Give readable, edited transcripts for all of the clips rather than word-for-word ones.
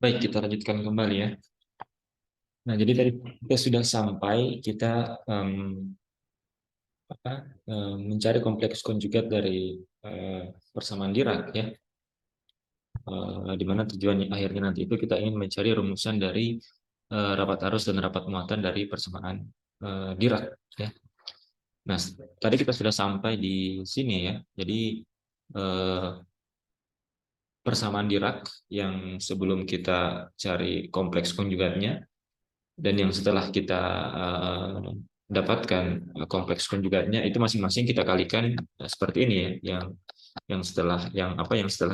Baik, kita lanjutkan kembali ya. Nah, jadi tadi kita sudah sampai kita mencari kompleks konjugat dari persamaan Dirac ya. Di mana tujuannya akhirnya nanti itu kita ingin mencari rumusan dari rapat arus dan rapat muatan dari persamaan Dirac ya. Nah, tadi kita sudah sampai di sini ya. Jadi eh, persamaan Dirac yang sebelum kita cari kompleks konjugatnya dan yang setelah kita dapatkan kompleks konjugatnya itu masing-masing kita kalikan seperti ini ya, yang setelah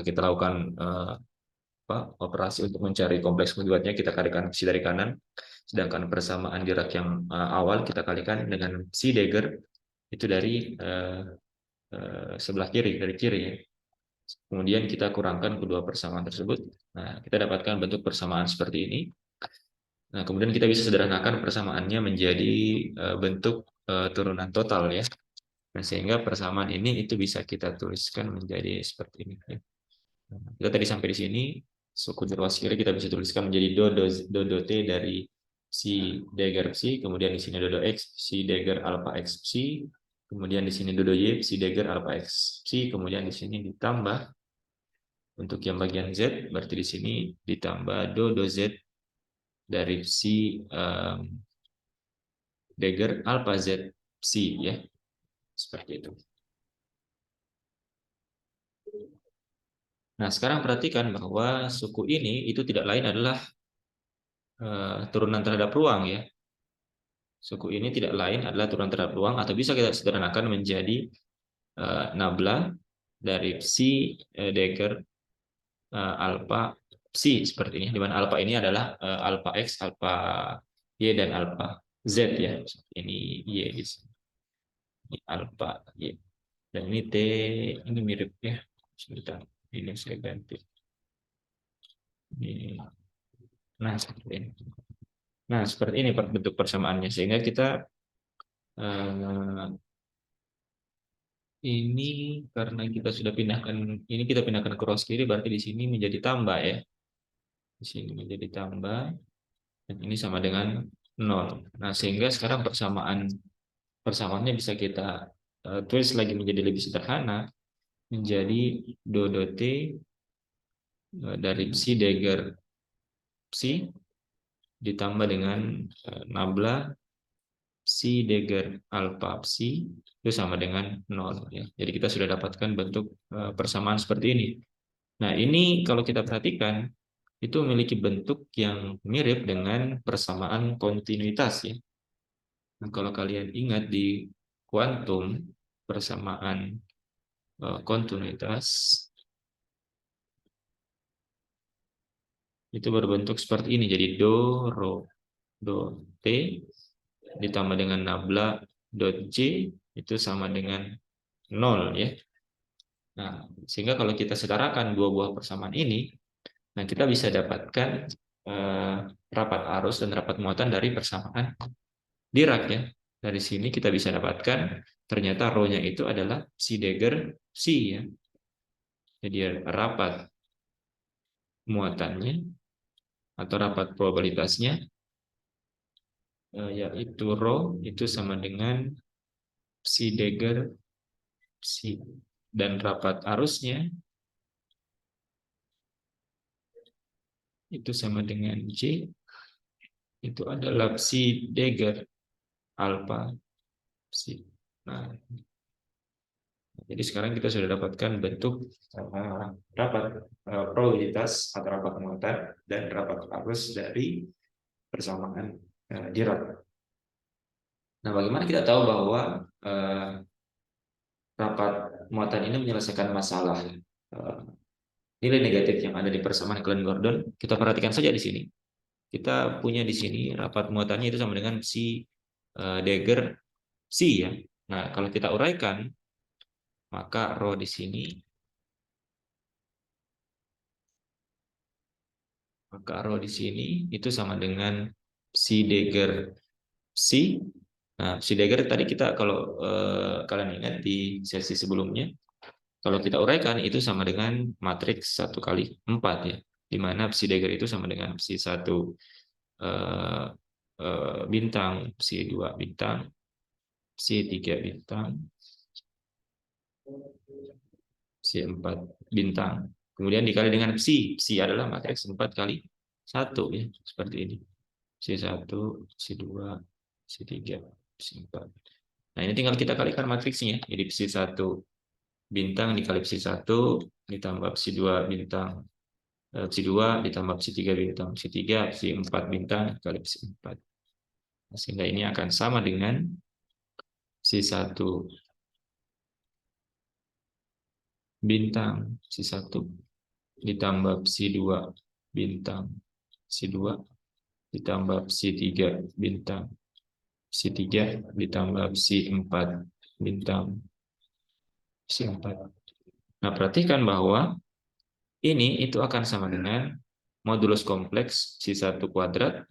kita lakukan operasi untuk mencari kompleks konjugatnya kita kalikan si dari kanan, sedangkan persamaan Dirac yang awal kita kalikan dengan si Dagger itu dari sebelah kiri, dari kiri ya. Kemudian kita kurangkan kedua persamaan tersebut. Nah, kita dapatkan bentuk persamaan seperti ini. Nah, kemudian kita bisa sederhanakan persamaannya menjadi bentuk turunan total ya. Nah, sehingga persamaan ini itu bisa kita tuliskan menjadi seperti ini. Ya. Nah, kita tadi sampai di sini, suku di ruas kiri kita bisa tuliskan menjadi do T dari si dagger psi, kemudian di sini do X, si dagger alpha X psi, kemudian di sini do Y, si dagger alpha X psi, kemudian di sini ditambah untuk yang bagian Z, berarti di sini ditambah do Z dari si dagger alpha Z psi ya. Seperti itu. Nah, sekarang perhatikan bahwa suku ini itu tidak lain adalah turunan terhadap ruang ya. Suku ini tidak lain adalah turunan terhadap ruang atau bisa kita sederhanakan menjadi nabla dari psi dagger alpha psi seperti ini. Di mana alpha ini adalah alpha X, alpha Y dan alpha Z ya. Ini Y di sini. Ini alpha Y. Dan ini T, ini mirip ya. Sebentar, ini saya ganti. Ini. Nah, seperti ini. Nah, seperti ini bentuk persamaannya. Sehingga kita ini karena kita sudah pindahkan, ini kita pindahkan ke ruas kiri, berarti di sini menjadi tambah ya. Di sini menjadi tambah, dan ini sama dengan 0. Nah, sehingga sekarang persamaannya bisa kita tulis lagi menjadi lebih sederhana, menjadi do T dari psi dagger psi ditambah dengan nabla psi dagger alpha psi itu sama dengan 0 ya. Jadi kita sudah dapatkan bentuk persamaan seperti ini. Nah, ini kalau kita perhatikan itu memiliki bentuk yang mirip dengan persamaan kontinuitas ya. Nah, kalau kalian ingat di kuantum persamaan kontinuitas itu berbentuk seperti ini. Jadi do rho do T ditambah dengan nabla dot J itu sama dengan 0 ya. Nah, sehingga kalau kita setarakan dua buah persamaan ini, nah kita bisa dapatkan rapat arus dan rapat muatan dari persamaan Dirac ya. Dari sini kita bisa dapatkan ternyata rho-nya itu adalah psi dagger psi ya. Jadi rapat muatannya atau rapat probabilitasnya yaitu rho itu sama dengan psi dagger psi, dan rapat arusnya itu sama dengan J itu adalah psi dagger alpha psi. Nah, jadi sekarang kita sudah dapatkan bentuk rapat probabilitas atau rapat muatan dan rapat arus dari persamaan Dirac. Nah, bagaimana kita tahu bahwa rapat muatan ini menyelesaikan masalah nilai negatif yang ada di persamaan Klein-Gordon? Kita perhatikan saja di sini. Kita punya di sini rapat muatannya itu sama dengan psi dagger psi ya. Nah, kalau kita uraikan maka rho di sini itu sama dengan psi dagger psi. Nah, psi dagger tadi kita kalau kalian ingat di sesi sebelumnya, kalau kita uraikan itu sama dengan matriks 1 kali 4 ya. di mana psi dagger itu sama dengan psi 1 bintang, psi 2 bintang, psi 3 bintang, psi 4 bintang. Kemudian dikali dengan psi. Psi adalah matriks 4 kali 1 ya, seperti ini. Psi 1, psi 2, psi 3, psi 4. Nah, ini tinggal kita kalikan matriksnya. Jadi psi 1 bintang dikali psi 1 ditambah psi 2 bintang, psi 2 ditambah psi 3 bintang, psi 3, psi 4 bintang dikali psi 4. Nah, sehingga ini akan sama dengan psi 1 bintang, psi 1 ditambah psi 2 bintang, psi 2 ditambah psi 3 bintang, psi 3 ditambah psi 4 bintang, psi 4. Nah, perhatikan bahwa ini itu akan sama dengan modulus kompleks psi 1 kuadrat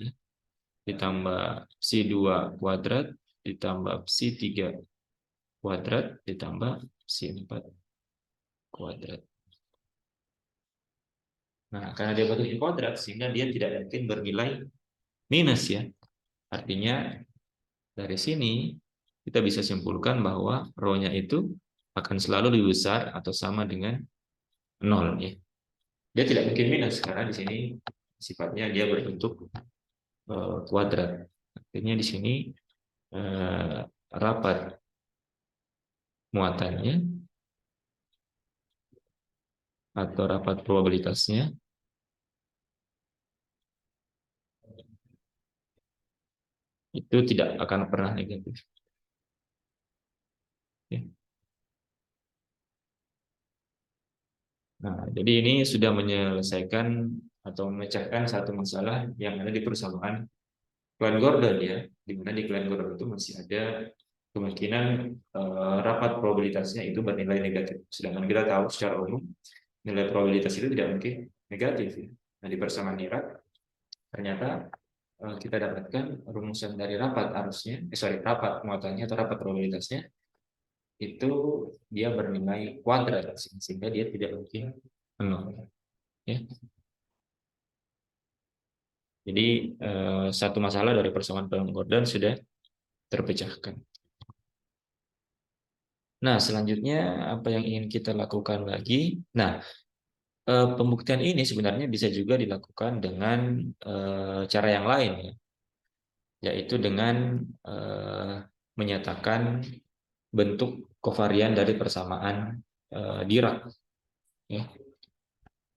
ditambah psi 2 kuadrat ditambah psi 3 kuadrat ditambah psi 4 kuadrat. Nah, karena dia bentuknya kuadrat sehingga dia tidak mungkin bernilai minus ya. Artinya dari sini kita bisa simpulkan bahwa rho-nya itu akan selalu lebih besar atau sama dengan 0 ya. Dia tidak mungkin minus karena di sini sifatnya dia berbentuk kuadrat. Artinya di sini rapat muatannya atau rapat probabilitasnya itu tidak akan pernah negatif. Ya. Nah, jadi ini sudah menyelesaikan atau memecahkan satu masalah yang ada di persamaan Klein-Gordon ya, di mana di Klein-Gordon itu masih ada kemungkinan rapat probabilitasnya itu bernilai negatif. Sedangkan kita tahu secara umum nilai probabilitas itu tidak mungkin negatif ya. Nah, di persamaan Dirac ternyata kita dapatkan rumusan dari rapat arusnya, rapat muatannya atau rapat probabilitasnya itu dia bernilai kuadrat sehingga dia tidak mungkin 0 ya. Jadi satu masalah dari persamaan Klein-Gordon sudah terpecahkan. Nah, selanjutnya apa yang ingin kita lakukan lagi? Nah, pembuktian ini sebenarnya bisa juga dilakukan dengan cara yang lain ya, yaitu dengan menyatakan bentuk kovarian dari persamaan Dirac ya.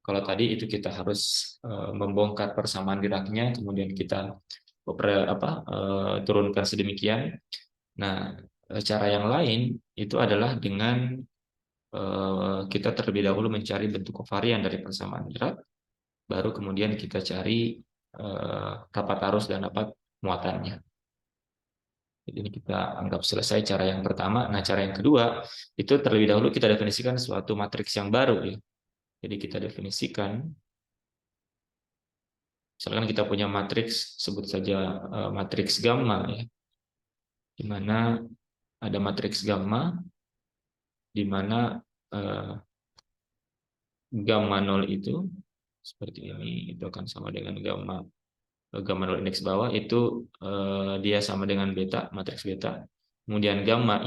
Kalau tadi itu kita harus membongkar persamaan Dirac-nya, kemudian kita turunkan sedemikian. Nah, cara yang lain itu adalah dengan kita terlebih dahulu mencari bentuk kovarian dari persamaan Dirac, baru kemudian kita cari rapat arus dan rapat muatannya. Jadi ini kita anggap selesai cara yang pertama. Nah, cara yang kedua itu terlebih dahulu kita definisikan suatu matriks yang baru ya. Jadi kita definisikan, misalkan kita punya matriks, sebut saja matriks gamma ya, di mana ada matriks gamma di mana gamma 0 itu seperti ini, itu akan sama dengan gamma 0 indeks bawah itu dia sama dengan beta, matriks beta. Kemudian gamma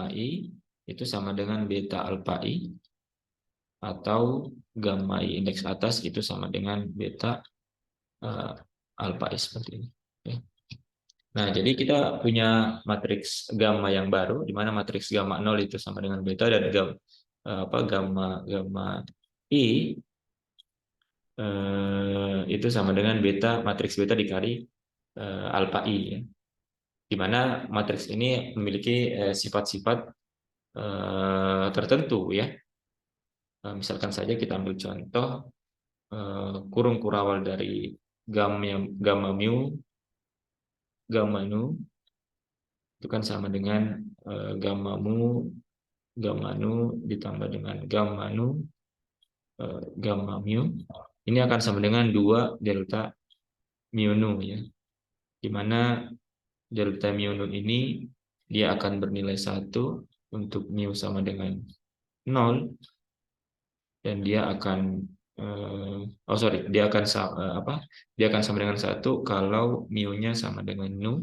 i itu sama dengan beta alpha i, atau gamma i indeks atas itu sama dengan beta alpha i seperti ini. Nah, jadi kita punya matriks gamma yang baru, di mana matriks gamma 0 itu sama dengan beta, dan gamma i itu sama dengan beta, matriks beta dikali alpha i ya. Di mana matriks ini memiliki sifat-sifat tertentu ya. Misalkan saja kita ambil contoh kurung kurawal dari gamma nu itu kan sama dengan gamma nu ditambah dengan gamma mu. Ini akan sama dengan 2 delta mu nu ya. Di mana delta mu nu ini dia akan bernilai 1 untuk mu sama dengan 0, dan dia akan dia akan sama dengan 1 kalau mu-nya sama dengan nu,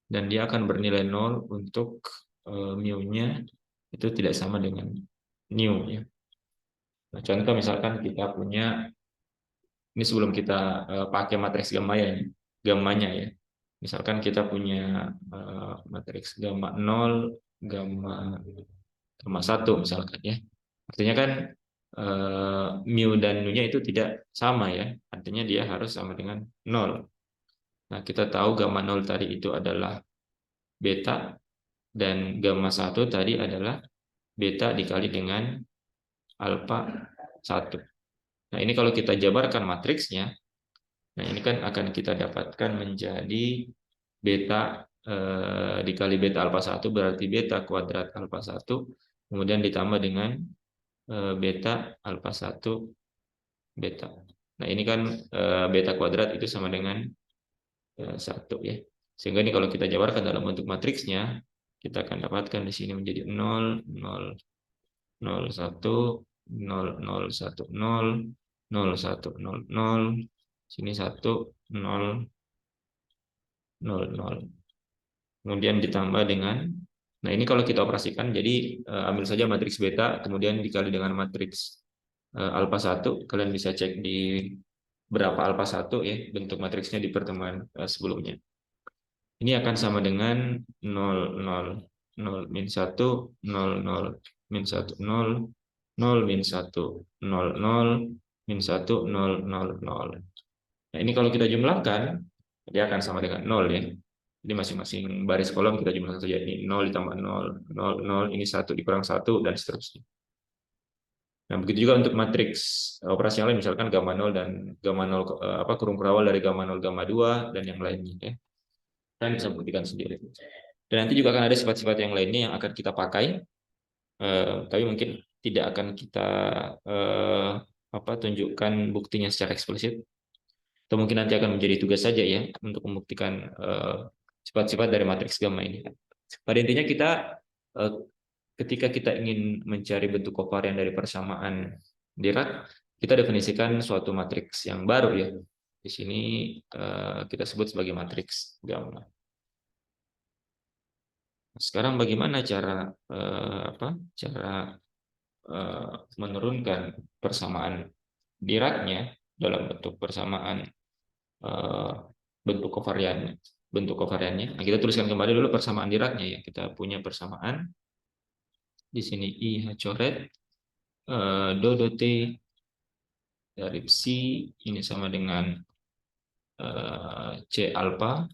dan dia akan bernilai 0 untuk mu-nya itu tidak sama dengan nu ya. Nah, contoh misalkan kita punya, ini sebelum kita pakai matriks gammanya ya. Misalkan kita punya matriks gamma 0, gamma gamma 1 misalkan ya. Artinya kan mu dan nu-nya itu tidak sama ya. Artinya dia harus sama dengan 0. Nah, kita tahu gamma 0 tadi itu adalah beta, dan gamma 1 tadi adalah beta dikali dengan alfa 1. Nah, ini kalau kita jabarkan matriksnya, nah ini kan akan kita dapatkan menjadi beta dikali beta alfa 1 berarti beta kuadrat alfa 1, kemudian ditambah dengan beta alfa 1 beta. Nah, ini kan beta kuadrat itu sama dengan 1 ya. Sehingga ini kalau kita jabarkan dalam bentuk matriksnya, kita akan dapatkan di sini menjadi 0, 0, 0, 1, 0, 0, 1, 0, 0, 1, 0, 0, sini 1, 0, 0, 0. Kemudian ditambah dengan, nah ini kalau kita operasikan, jadi ambil saja matriks beta, kemudian dikali dengan matriks alfa 1, kalian bisa cek di berapa alfa 1 ya, bentuk matriksnya di pertemuan sebelumnya. Ini akan sama dengan 0, 0, 0, min 1, 0, 0, min 1, 0, 0, min 1, 0, 0, min 1, 0, 0, 0. Nah, ini kalau kita jumlahkan, dia akan sama dengan 0 ya. Jadi masing-masing baris kolom kita jumlahkan saja. Ini 0 ditambah 0, 0, 0, ini 1 dikurang 1, dan seterusnya. Nah, begitu juga untuk matriks operasi yang lain, misalkan gamma 0 dan gamma 0 kurung berawal dari gamma 0, gamma 2, dan yang lainnya ya. Kalian bisa buktikan sendiri. Dan nanti juga akan ada sifat-sifat yang lainnya yang akan kita pakai, tapi mungkin tidak akan kita tunjukkan buktinya secara eksplisit, atau mungkin nanti akan menjadi tugas saja ya untuk membuktikan sifat-sifat dari matriks gamma ini. Pada intinya kita ketika kita ingin mencari bentuk kovarian dari persamaan Dirac, kita definisikan suatu matriks yang baru ya. Di sini kita sebut sebagai matriks gamma. Sekarang bagaimana cara menurunkan persamaan Dirac-nya dalam bentuk persamaan bentuk kovariannya. Nah, kita tuliskan kembali dulu persamaan Dirac-nya ya. Kita punya persamaan di sini I H coret do T dari psi ini sama dengan C alpha.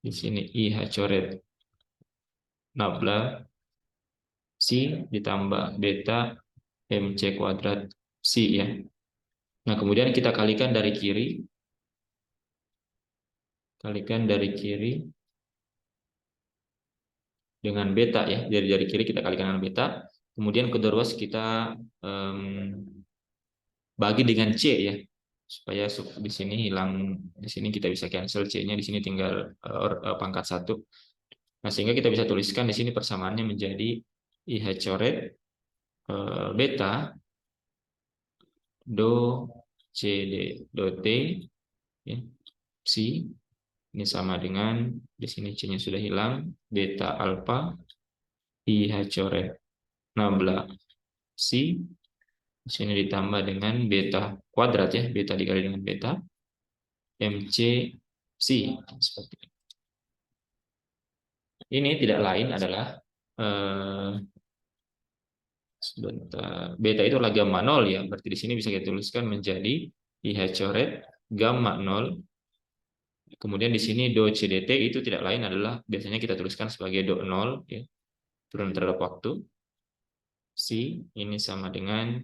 Di sini I H coret nabla psi ditambah beta MC kuadrat psi ya. Nah, kemudian kita kalikan dari kiri dengan beta ya. Dari kiri kita kalikan dengan beta. Kemudian kedua ruas kita bagi dengan C ya, supaya di sini hilang, di sini kita bisa cancel C-nya, di sini tinggal pangkat 1. Nah, sehingga kita bisa tuliskan di sini persamaannya menjadi IH coret beta do CD do T ya, psi ini sama dengan, di sini C-nya sudah hilang, beta alpha IH coret nabla psi. Di sini ditambah dengan beta kuadrat ya, beta dikali dengan beta MC psi seperti ini. Ini tidak lain adalah beta itu adalah gamma 0 ya, berarti di sini bisa kita tuliskan menjadi IH coret gamma 0. Kemudian di sini do CDT itu tidak lain adalah, biasanya kita tuliskan sebagai do 0 ya, turun terhadap waktu. Si ini sama dengan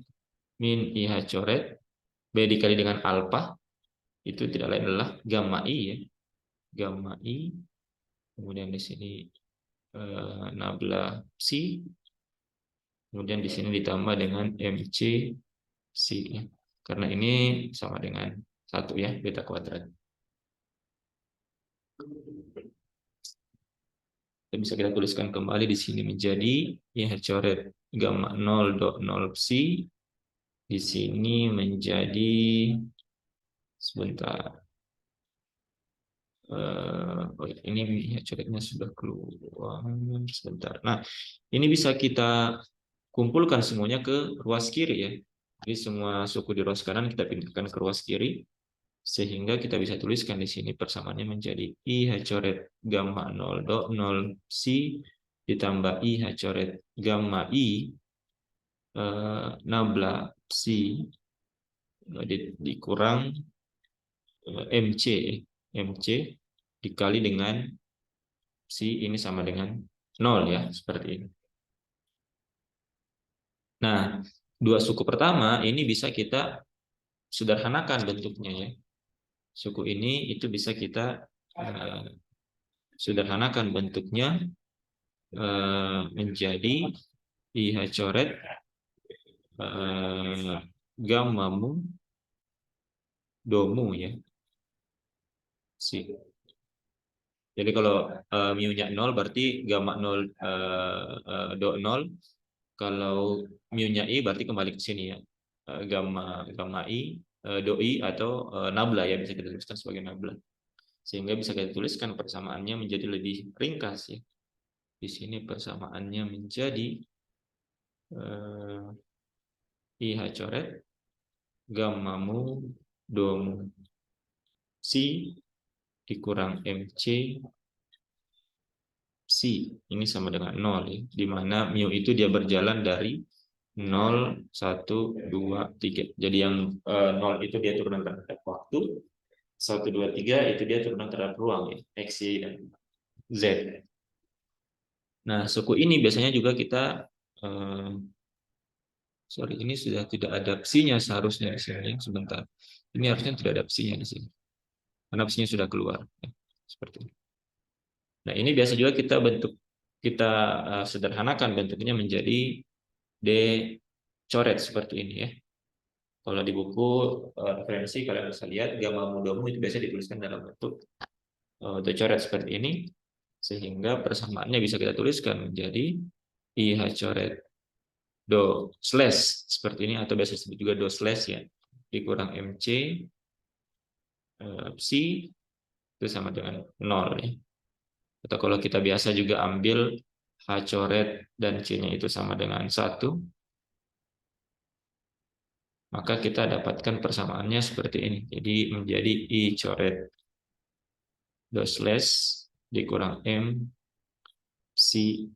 min IH coret B dikali dengan alpha, itu tidak lain adalah gamma I ya. Gamma I. Kemudian di sini nabla psi. Kemudian di sini ditambah dengan MC psi ya. Karena ini sama dengan 1 ya, beta kuadrat. bisa kita tuliskan kembali di sini menjadi I coret gamma 0.0 psi. Di sini menjadi, sebentar, ini I coretnya sudah keluar sebentar. Nah, ini bisa kita kumpulkan semuanya ke ruas kiri ya. Jadi semua suku di ruas kanan kita pindahkan ke ruas kiri, sehingga kita bisa tuliskan di sini persamaannya menjadi I coret gamma 0.0 psi ditambah I coret gamma I nabla psi dikurang MC MC dikali dengan psi ini sama dengan 0 ya, seperti ini. Nah, dua suku pertama ini bisa kita sederhanakan bentuknya ya. Suku ini itu bisa kita sederhanakan bentuknya menjadi I coret gamma mu domu ya. Jadi kalau mu-nya 0 berarti gamma 0 do 0. Kalau mu-nya i berarti kembali ke sini ya. Gamma gamma i do i atau nabla ya, bisa kita tuliskan sebagai nabla. Sehingga bisa kita tuliskan persamaannya menjadi lebih ringkas ya. Di sini persamaannya menjadi I coret gamma mu domu psi dikurang MC psi ini sama dengan 0 ya, di mana mu itu dia berjalan dari 0, 1, 2, 3. Jadi yang 0 itu dia turunan terhadap waktu, 1, 2, 3 itu dia turunan terhadap ruang ya, X, Y, dan Z. Nah, suku ini biasanya juga kita sorry, ini sudah tidak ada psinya seharusnya di sini. Sebentar. Ini harusnya tidak ada psinya di sini. Karena psinya sudah keluar. Ya, seperti ini. Nah, ini biasa juga kita sederhanakan bentuknya menjadi D coret seperti ini ya. Kalau di buku referensi kalian bisa lihat gamma mudomu itu biasa dituliskan dalam bentuk D coret seperti ini, sehingga persamaannya bisa kita tuliskan menjadi I coret do slash seperti ini, atau biasa disebut juga do slash ya, dikurang MC psi itu sama dengan 0 ya. Atau kalau kita biasa juga ambil H coret dan C-nya itu sama dengan 1, maka kita dapatkan persamaannya seperti ini. Jadi menjadi I coret do slash dikurang M psi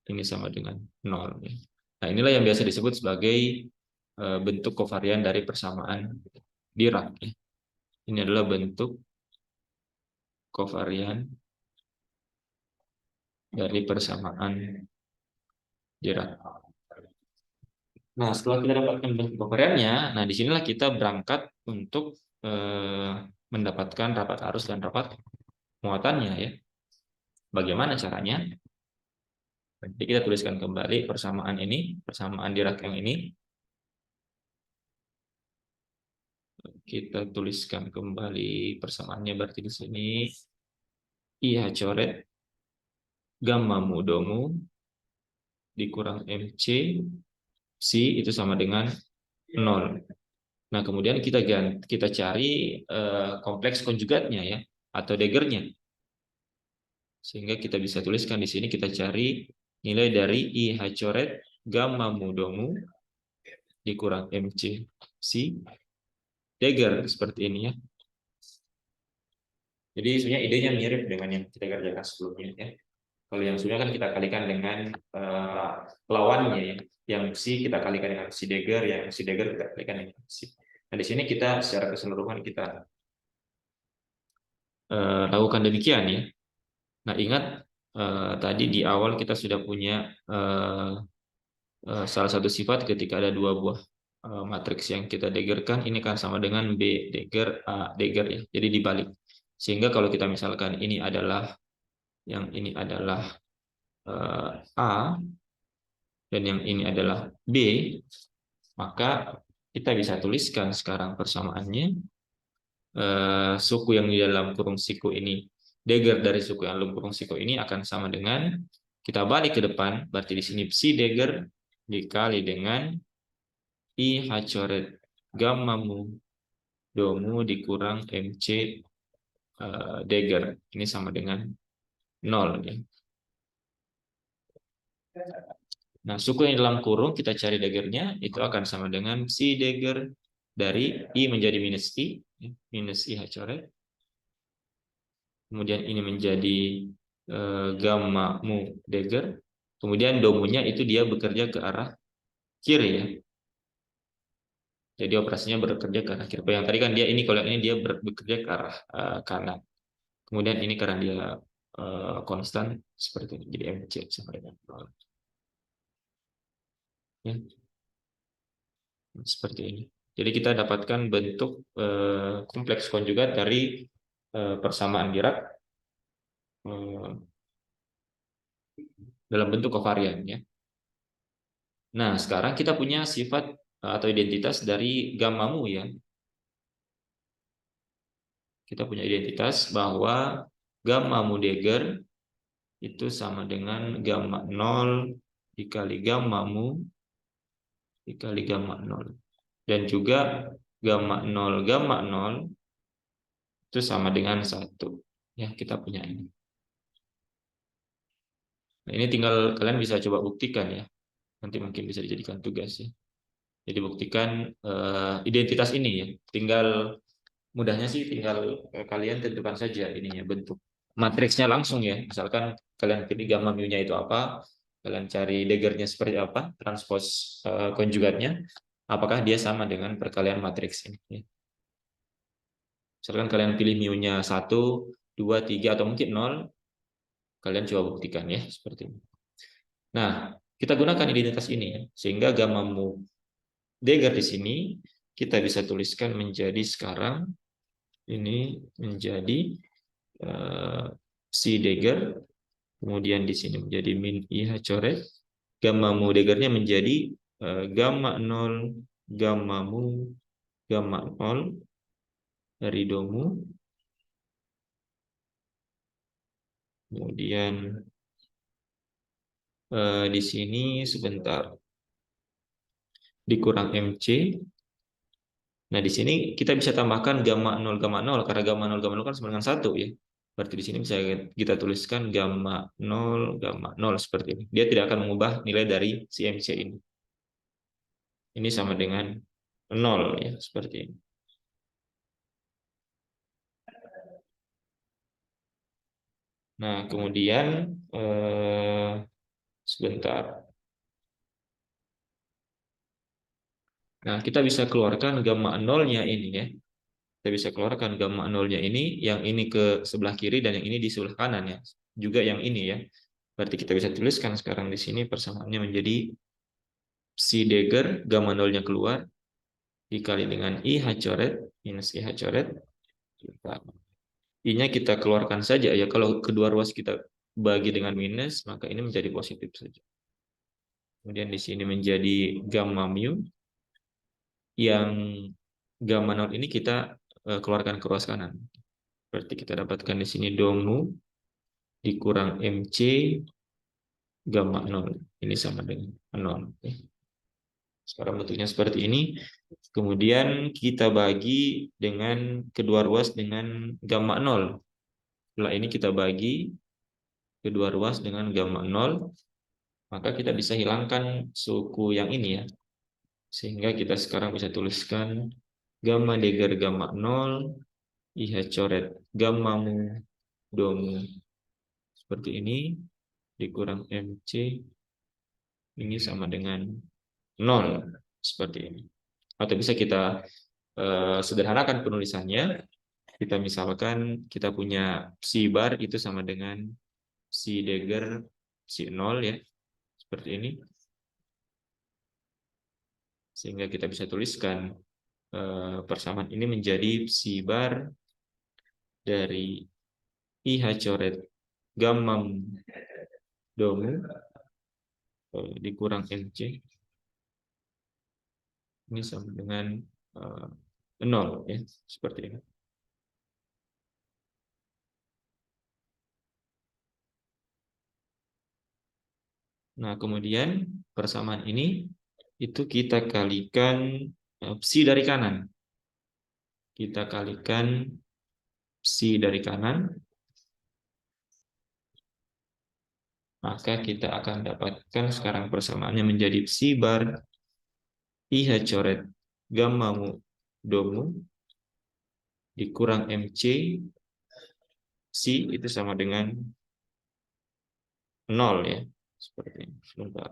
ini sama dengan 0. Nah, inilah yang biasa disebut sebagai bentuk kovarian dari persamaan Dirac. Ini adalah bentuk kovarian dari persamaan Dirac. Nah, setelah kita dapatkan bentuk kovariannya, nah disinilah kita berangkat untuk mendapatkan rapat arus dan rapat muatannya ya. Bagaimana caranya? Jadi kita tuliskan kembali persamaan ini, persamaan Dirac yang ini. Kita tuliskan kembali persamaannya, berarti di sini I coret gamma mu domu dikurang MC psi itu sama dengan 0. Nah, kemudian kita cari kompleks konjugatnya ya, atau Degernya. Sehingga kita bisa tuliskan di sini, kita cari nilai dari I coret gamma mu domu dikurang MC psi Deger seperti ini ya. Jadi sebenarnya idenya mirip dengan yang kita kerjakan sebelumnya ya. Kalau yang sebelumnya kan kita kalikan dengan lawannya ya. Yang psi kita kalikan dengan psi Deger, yang psi Deger kita kalikan dengan psi. Nah, di sini kita secara keseluruhan kita lakukan demikian ya. Nah, ingat tadi di awal kita sudah punya salah satu sifat ketika ada dua buah matriks yang kita degerkan, ini kan sama dengan B deger A deger ya. Jadi dibalik. Sehingga kalau kita misalkan ini adalah A dan yang ini adalah B, maka kita bisa tuliskan sekarang persamaannya suku yang di dalam kurung siku ini dagger dari suku yang dalam kurung siko ini akan sama dengan, kita balik ke depan, berarti di sini psi dagger dikali dengan I H coret gamma mu domu dikurang MC dagger. Ini sama dengan 0. Ya. Nah, suku yang dalam kurung kita cari daggernya itu akan sama dengan psi dagger dari I menjadi minus I, minus I H coret. Kemudian ini menjadi gamma mu dagger. Kemudian domunya itu dia bekerja ke arah kiri ya. Jadi operasinya bekerja ke arah kiri. Yang tadi kan dia ini, kalau ini dia bekerja ke arah kanan. Kemudian ini karena dia konstan seperti ini. Jadi MC sama dengan 0. Ya, seperti ini. Jadi kita dapatkan bentuk kompleks konjugat dari persamaan Dirac dalam bentuk kovarian ya. Nah, sekarang kita punya sifat atau identitas dari gamma mu ya. Kita punya identitas bahwa gamma mu Dagger itu sama dengan gamma 0 dikali gamma mu dikali gamma 0. Dan juga gamma 0 itu sama dengan 1. Ya, kita punya ini. Nah, ini tinggal kalian bisa coba buktikan ya. Nanti mungkin bisa dijadikan tugas ya. Jadi buktikan identitas ini ya. Tinggal mudahnya sih tinggal kalian tentukan saja ininya bentuk matriksnya langsung ya. Misalkan kalian pilih gamma mu-nya itu apa, kalian cari daggernya seperti apa, transpose konjugatnya, apakah dia sama dengan perkalian matriks ini. Ya. Misalkan kalian pilih mu-nya 1, 2, 3 atau mungkin 0, kalian coba buktikan ya seperti ini. Nah, kita gunakan identitas ini ya, sehingga gamma mu dagger di sini kita bisa tuliskan menjadi sekarang ini menjadi si dagger, kemudian di sini menjadi min IH coret, gamma mu daggernya menjadi gamma 0 gamma mu gamma 0 dari domu, kemudian di sini sebentar dikurang MC. Nah, di sini kita bisa tambahkan gamma 0 karena gamma 0 kan sama dengan 1 ya. Berarti di sini bisa kita tuliskan gamma 0 seperti ini. Dia tidak akan mengubah nilai dari si MC ini. Ini sama dengan 0 ya, seperti ini. Nah, kemudian sebentar. Nah, kita bisa keluarkan gamma 0-nya ini ya. Kita bisa keluarkan gamma 0-nya ini, yang ini ke sebelah kiri dan yang ini di sebelah kanan ya. Juga yang ini ya. Berarti kita bisa tuliskan sekarang di sini persamaannya menjadi si dagger gamma 0-nya keluar dikali dengan I H coret minus I H coret. I-nya kita keluarkan saja ya. Kalau kedua ruas kita bagi dengan minus, maka ini menjadi positif saja. Kemudian di sini menjadi gamma mu, yang gamma 0 ini kita keluarkan ke ruas kanan. Berarti kita dapatkan di sini domu dikurang MC gamma 0. Ini sama dengan 0. Sekarang bentuknya seperti ini. Kemudian kita bagi dengan kedua ruas dengan gamma 0. Setelah ini kita bagi kedua ruas dengan gamma 0. Maka kita bisa hilangkan suku yang ini ya. Sehingga kita sekarang bisa tuliskan gamma dagger gamma 0, IH coret gamma mu domu. Seperti ini, dikurang MC, ini sama dengan 0. Seperti ini. Atau bisa kita sederhanakan penulisannya. Kita misalkan kita punya psi bar itu sama dengan psi dagger psi 0 ya. Seperti ini. Sehingga kita bisa tuliskan persamaan ini menjadi psi bar dari IH coret gamma domu dikurang MC. Ini sama dengan 0 ya, seperti ini. Nah, kemudian persamaan ini itu kita kalikan psi dari kanan. Kita kalikan psi dari kanan, maka kita akan dapatkan sekarang persamaannya menjadi psi bar IH coret gamma mu domu dikurang MC psi itu sama dengan 0 ya. Seperti ini. Sebentar.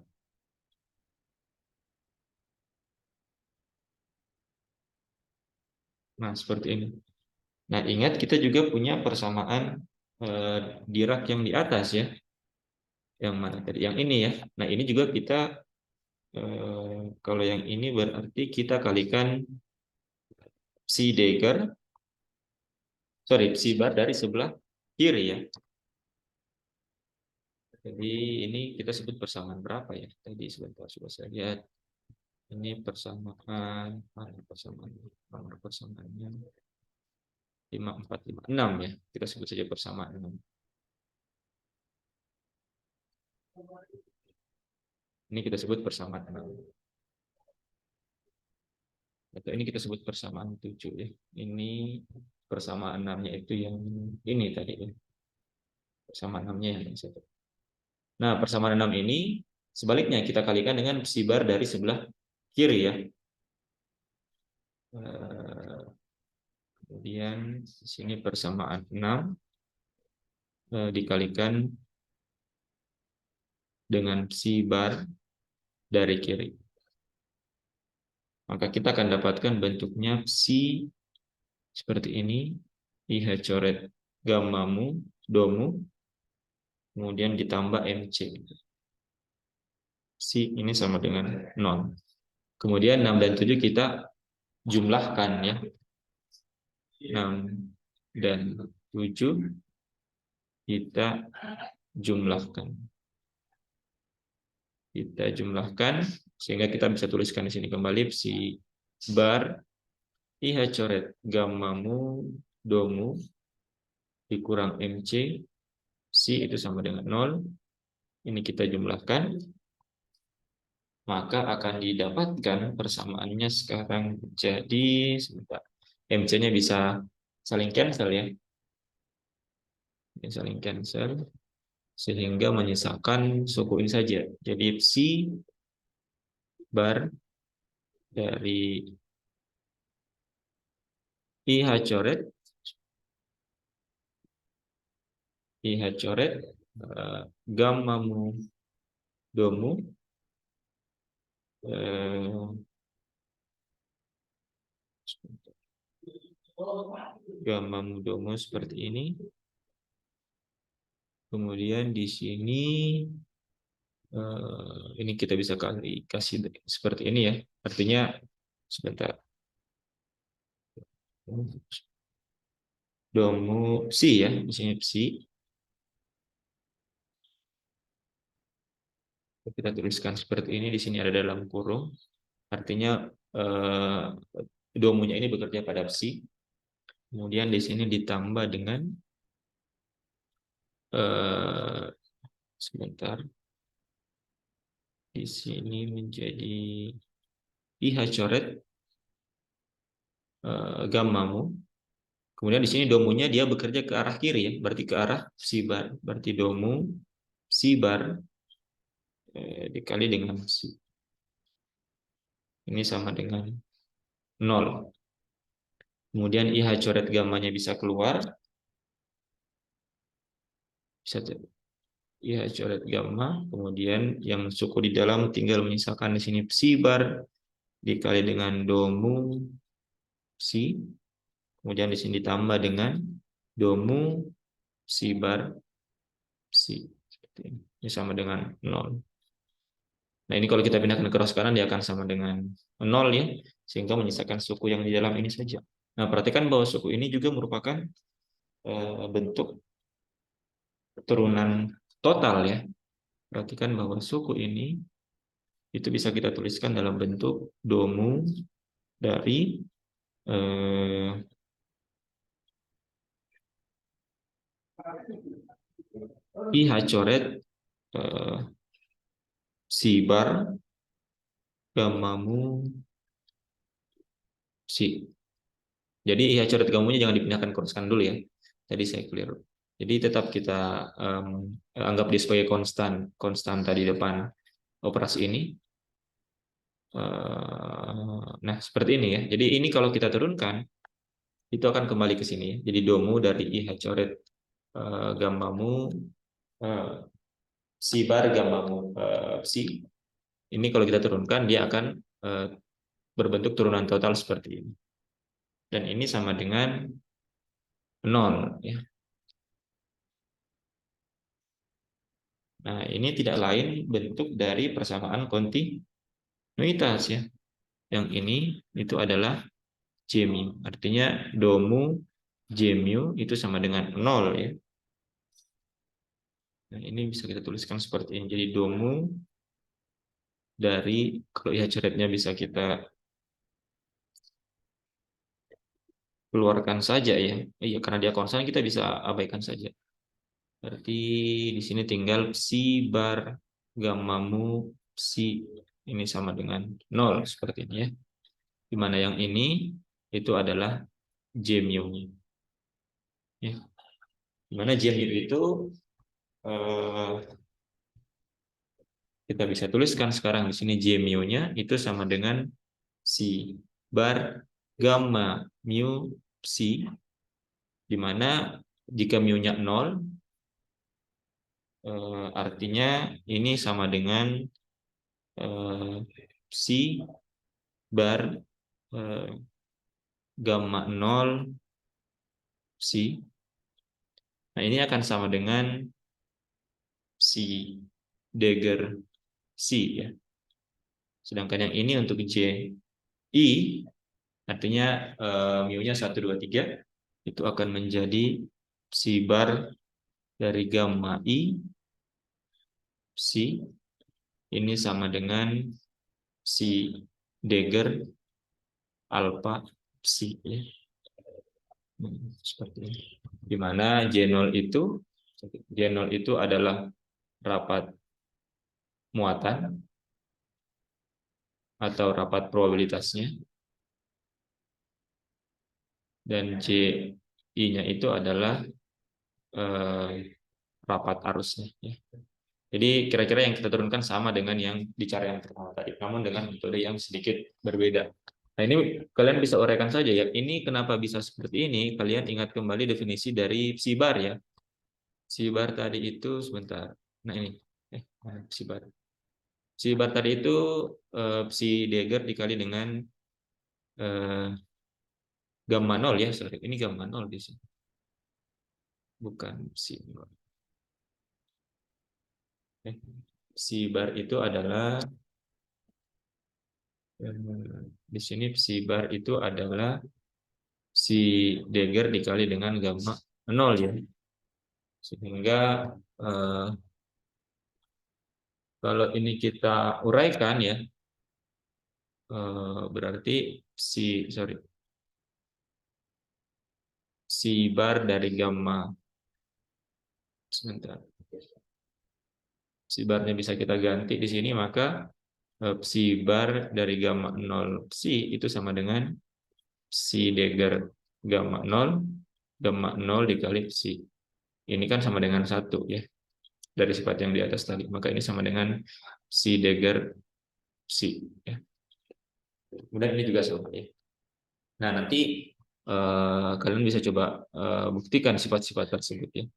Nah, seperti ini. Nah, ingat kita juga punya persamaan Dirac yang di atas ya. Yang mana tadi? Yang ini ya. Nah, ini juga kita kalau yang ini berarti kita kalikan psi Degger, sorry, psi bar dari sebelah kiri ya. Jadi ini kita sebut persamaan berapa ya? Tadi sebentar coba saya lihat. Ini persamaan, nomor persamaannya 5456 ya. Kita sebut saja persamaan 6. Ini kita sebut persamaan 6. Atau ini kita sebut persamaan 7 ya. Ini persamaan 6-nya itu yang ini tadi ya. Persamaan 6-nya yang satu. Nah, persamaan 6 ini sebaliknya kita kalikan dengan psi bar dari sebelah kiri ya. Kemudian di sini persamaan 6 dikalikan dengan psi bar dari kiri. Maka kita akan dapatkan bentuknya psi seperti ini. IH coret gamma mu domu kemudian ditambah MC. Psi ini sama dengan 0. Kemudian 6 dan 7 kita jumlahkan ya. 6 dan 7 kita jumlahkan. Kita jumlahkan sehingga kita bisa tuliskan di sini kembali psi bar IH coret gamma mu domu dikurang MC psi itu sama dengan 0. Ini kita jumlahkan, maka akan didapatkan persamaannya sekarang jadi sebentar. MC-nya bisa saling cancel ya. Saling cancel sehingga menyisakan suku ini saja. Jadi psi bar dari IH coret gamma mu domu gamma mu domu seperti ini. Kemudian di sini ini kita bisa kasih seperti ini ya. Artinya sebentar. Domu psi ya, di sini psi. Kita tuliskan seperti ini, di sini ada dalam kurung. Artinya domunya ini bekerja pada psi. Kemudian di sini ditambah dengan sebentar. Di sini menjadi IH coret gamma mu. Kemudian di sini domunya dia bekerja ke arah kiri ya, berarti ke arah psi bar. Berarti domu psi bar dikali dengan psi. Ini sama dengan 0. Kemudian IH coret gammanya bisa keluar. Bisa IH coret gamma. Kemudian yang suku di dalam tinggal menyisakan di sini psi bar dikali dengan domu psi. Kemudian di sini ditambah dengan domu psi bar psi. Seperti ini. Ini sama dengan 0. Nah, ini kalau kita pindahkan ke cross kanan, dia akan sama dengan 0 ya. Sehingga menyisakan suku yang di dalam ini saja. Nah, perhatikan bahwa suku ini juga merupakan bentuk turunan total ya. Perhatikan bahwa suku ini itu bisa kita tuliskan dalam bentuk domu dari IH coret si bar gammamu si. Jadi IH coret gammamunya jangan dipindahkan ke kanan dulu ya. Tadi saya keliru. Jadi tetap kita anggap dia sebagai konstan, konstanta di depan operasi ini. Nah, seperti ini ya. Jadi ini kalau kita turunkan, itu akan kembali ke sini ya. Jadi domu dari IH coret gammamu si bar gammamu si. Ini kalau kita turunkan, dia akan berbentuk turunan total seperti ini. Dan ini sama dengan 0 ya. Nah, ini tidak lain bentuk dari persamaan kontinuitas ya. Yang ini itu adalah J mu. Artinya domu J mu itu sama dengan 0 ya. Nah, ini bisa kita tuliskan seperti ini. Jadi domu dari, kalau ya coretnya bisa kita keluarkan saja ya. Iya, karena dia konstan kita bisa abaikan saja. Berarti di sini tinggal psi bar gammamu psi ini sama dengan 0 seperti ini ya. Di mana yang ini itu adalah J mu-nya. Ya. Di mana J mu itu kita bisa tuliskan sekarang di sini J mu-nya itu sama dengan psi bar gamma mu psi, di mana jika mu-nya 0 artinya ini sama dengan psi bar gamma 0 psi. Nah, ini akan sama dengan psi dagger psi ya. Sedangkan yang ini untuk J I artinya mu-nya 1 2 3 itu akan menjadi psi bar dari gamma I psi ini sama dengan psi dagger alpha psi ya. Seperti ini. Di mana J0 itu adalah rapat muatan atau rapat probabilitasnya, dan CI-nya itu adalah rapat arusnya ya. Jadi kira-kira yang kita turunkan sama dengan yang di cara yang pertama tadi, namun dengan metode yang sedikit berbeda. Nah, ini kalian bisa uraikan saja ya. Ini kenapa bisa seperti ini? Kalian ingat kembali definisi dari psi bar ya. Psi bar tadi itu sebentar. Nah, ini psi bar. Psi bar tadi itu psi dagger dikali dengan gamma 0 ya. Sorry, ini gamma 0 di sini. Bukan psi 0. Psi bar itu adalah di sini psi bar itu adalah psi dagger dikali dengan gamma 0 ya. Sehingga kalau ini kita uraikan ya, berarti psi bar dari gamma, sebentar, psi barnya bisa kita ganti di sini, maka psi bar dari gamma 0 psi itu sama dengan psi dagger gamma 0 dikali psi. Ini kan sama dengan 1 ya, dari sifat yang di atas tadi. Maka ini sama dengan psi dagger psi ya. Kemudian ini juga sama ya. Nah, nanti kalian bisa coba buktikan sifat-sifat tersebut ya.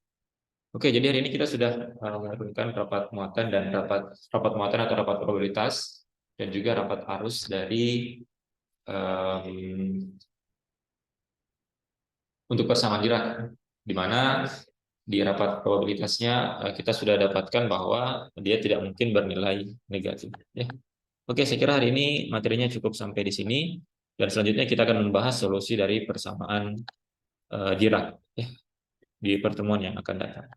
Oke, jadi hari ini kita sudah melakukan rapat muatan dan rapat muatan atau rapat probabilitas, dan juga rapat arus dari untuk persamaan Dirac, di mana di rapat probabilitasnya kita sudah dapatkan bahwa dia tidak mungkin bernilai negatif. Ya. Oke, saya kira hari ini materinya cukup sampai di sini, dan selanjutnya kita akan membahas solusi dari persamaan Dirac ya, di pertemuan yang akan datang.